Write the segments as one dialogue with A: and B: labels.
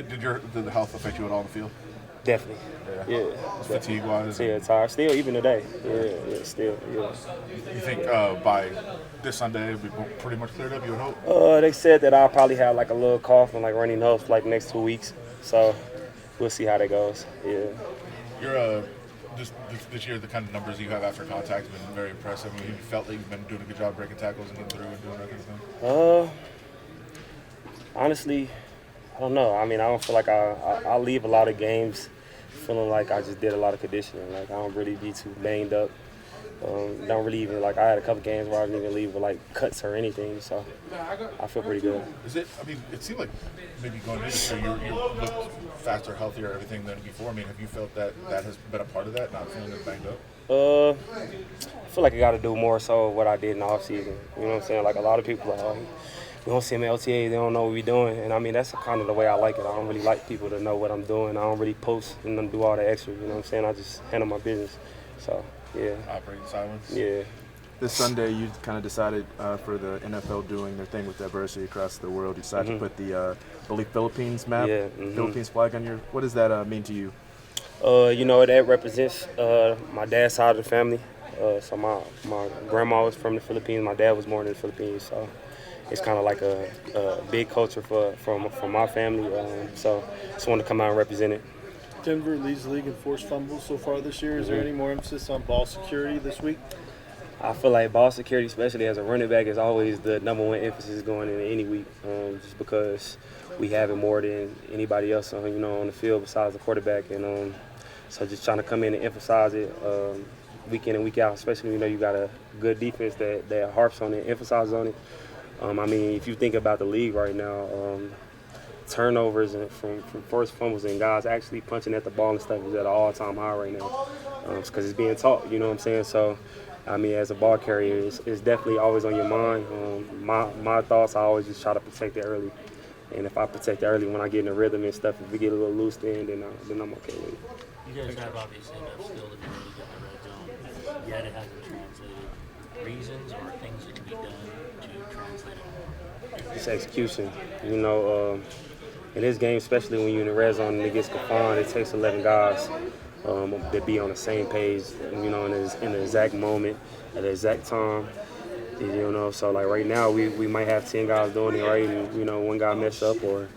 A: Did the health affect you at all on the field?
B: Definitely. Yeah.
A: Fatigue-wise?
B: Yeah, tired. Still, even today. Yeah, still, yeah.
A: You think by this Sunday it'll be pretty much cleared up, you would hope?
B: They said that I'll probably have like a little cough and like runny nose for like the next 2 weeks. So we'll see how that goes. Yeah.
A: You're this year, the kind of numbers you have after contact have been very impressive. I mean, you felt like you've been doing a good job breaking tackles and getting through and doing that kind of thing?
B: Honestly, I don't know. I mean, I don't feel like I leave a lot of games feeling like I just did a lot of conditioning. Like, I don't really be too banged up. Don't really even, like, I had a couple games where I didn't even leave with, like, cuts or anything. So I feel pretty good.
A: It seemed like maybe going into this year, you looked faster, healthier, everything than before. I mean, have you felt that has been a part of that, not feeling as banged up?
B: I feel like I got to do more so what I did in the offseason. You know what I'm saying? Like, a lot of people are like, oh, we don't see them at LTA, they don't know what we're doing. And I mean, that's kind of the way I like it. I don't really like people to know what I'm doing. I don't really post and then do all the extra, you know what I'm saying? I just handle my business. So, yeah.
A: Operate in silence?
B: Yeah.
C: This Sunday, you kind of decided for the NFL doing their thing with diversity across the world. You decided to put the, I believe, Philippines map, Philippines flag on your. What does that mean to you?
B: You know, that represents my dad's side of the family. So my grandma was from the Philippines. My dad was born in the Philippines. So it's kind of like a big culture for my family. So just wanted to come out and represent it.
D: Denver leads the league in forced fumbles so far this year. Is there any more emphasis on ball security this week?
B: I feel like ball security, especially as a running back, is always the number one emphasis going into any week, just because we have it more than anybody else on the field besides the quarterback. And so just trying to come in and emphasize it week in and week out, especially when you got a good defense that harps on it, emphasizes on it. I mean, if you think about the league right now, turnovers and from forced fumbles and guys actually punching at the ball and stuff is at an all-time high right now because it's being taught, you know what I'm saying? So, I mean, as a ball carrier, it's definitely always on your mind. My thoughts, I always just try to protect it early. And if I protect it early, when I get in the rhythm and stuff, if we get a little loose then I'm okay with it.
E: You guys have obviously enough skill to be really good in the red zone, yet it hasn't translated. Reasons or things that can be done to translate it?
B: It's execution. In this game, especially when you're in the red zone and it gets confined, it takes 11 guys to be on the same page, in the exact moment, at the exact time. So like right now, we might have 10 guys doing it right, and one guy mess up or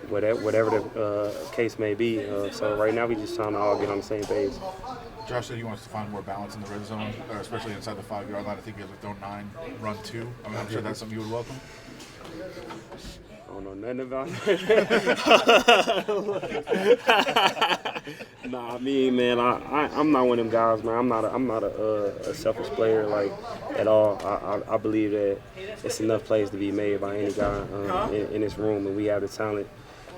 B: whatever the case may be. So right now, we just trying to all get on the same page.
A: Josh said he wants to find more balance in the red zone, especially inside the 5-yard line. I think he has a throw 9, run 2. I mean, I'm sure that's something you would welcome.
B: I don't know nothing about it. Nah, me, man, I'm not one of them guys, man. I'm not a selfish player like at all. I believe that it's enough plays to be made by any guy in this room, and we have the talent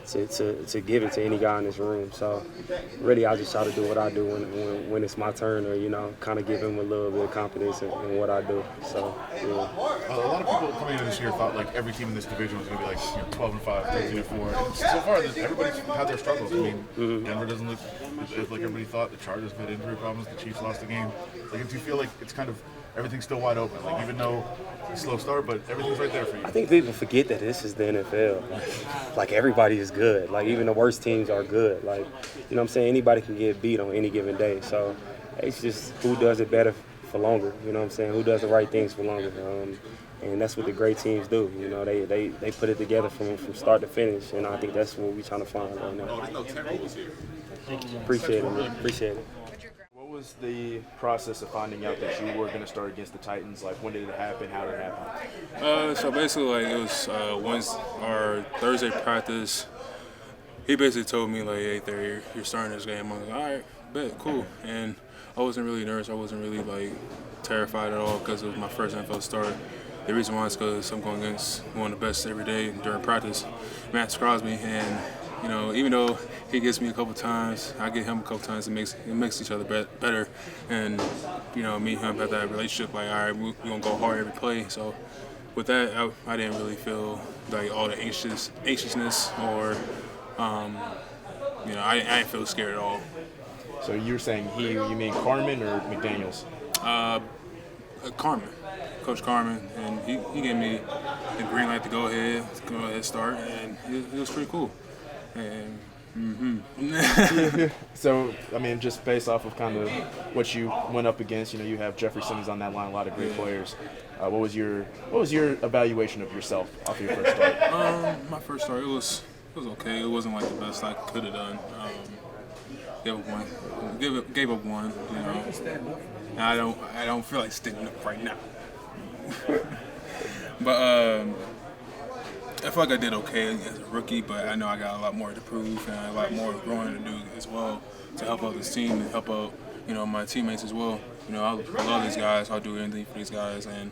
B: to give it to any guy in this room. So really, I just try to do what I do when it's my turn, or kind of give him a little bit of confidence in what I do. So yeah.
A: A lot of people coming into this year thought like every team in this division was going to be like 12-5, 13-4. And so far, everybody's had their struggles. I mean, Denver doesn't look like everybody thought. The Chargers had injury problems. The Chiefs lost the game. Like, do you feel like it's kind of everything's still wide open? Like, even though it's a slow start, but everything's right there for you.
B: I think people forget that this is the NFL. Like everybody is good. Like even the worst teams are good. Like, you know what I'm saying? Anybody can get beat on any given day. So it's just who does it better for longer. You know what I'm saying? Who does the right things for longer. And that's what the great teams do. They put it together from start to finish. And I think that's what we're trying to find right now. Appreciate it.
C: What was the process of finding out that you were going to start against the Titans? Like, when did it happen? How did it happen?
F: So basically, like, it was Wednesday or Thursday practice. He basically told me, like, hey, Thayer, you're starting this game. I was like, all right, bet, cool. And I wasn't really nervous. I wasn't really, like, terrified at all because it was my first NFL start. The reason why is because I'm going against one of the best every day during practice, Matt Crosby, and even though he gets me a couple times, I get him a couple times. It makes each other better, and me and him have that relationship. Like, all right, we're gonna go hard every play. So with that, I didn't really feel like all the anxiousness or I didn't feel scared at all.
C: So you're saying you mean Carmen or McDaniels?
F: Carmen, Coach Carmen, and he gave me the green light to go ahead start, and it was pretty cool. And,
C: So, I mean, just based off of kind of what you went up against, you have Jeffrey Simmons on that line, a lot of great players. What was your evaluation of yourself off your first start?
F: My first start, it was okay. It wasn't like the best I could have done. Gave up one. And I don't feel like standing up right now. But I feel like I did okay as a rookie, but I know I got a lot more to prove and a lot more growing to do as well to help out this team and help out, my teammates as well. I love these guys. I'll do anything for these guys, and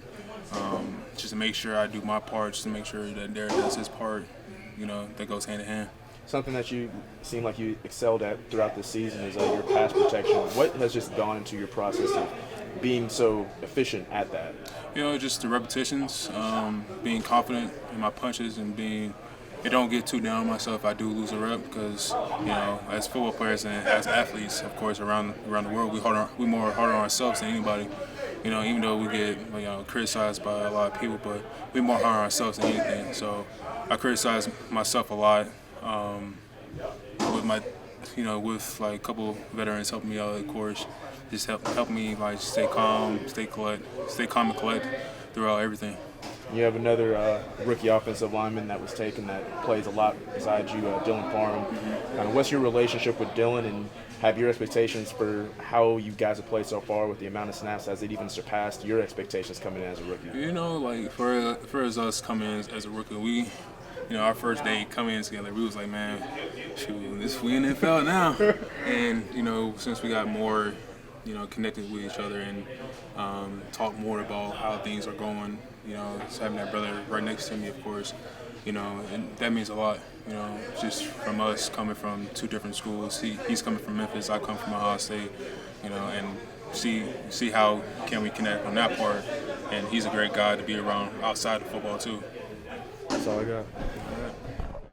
F: just to make sure I do my part, just to make sure that Derek does his part, that goes hand in hand.
C: Something that you seem like you excelled at throughout this season is your pass protection. What has just gone into your process of being so efficient at that?
F: Just the repetitions, being confident in my punches, and I don't get too down on myself if I do lose a rep, because as football players and as athletes, of course, around the world, we more harder on ourselves than anybody. Even though we get criticized by a lot of people, but we more hard on ourselves than anything. So I criticize myself a lot. With my, with like a couple veterans helping me out, of course, just help me like stay calm and collect throughout everything.
C: You have another rookie offensive lineman that was taken that plays a lot beside you, Dylan Parham. What's your relationship with Dylan, and have your expectations for how you guys have played so far with the amount of snaps, has it even surpassed your expectations coming in as a rookie?
F: Like for us coming in as a rookie, we. Our first day coming in together, we was like, man, shoot, we in the NFL now. And, since we got more, connected with each other and talk more about how things are going, just having that brother right next to me, of course, and that means a lot, just from us coming from two different schools. He's coming from Memphis, I come from Ohio State, and see how can we connect on that part. And he's a great guy to be around outside of football, too.
C: That's all I got.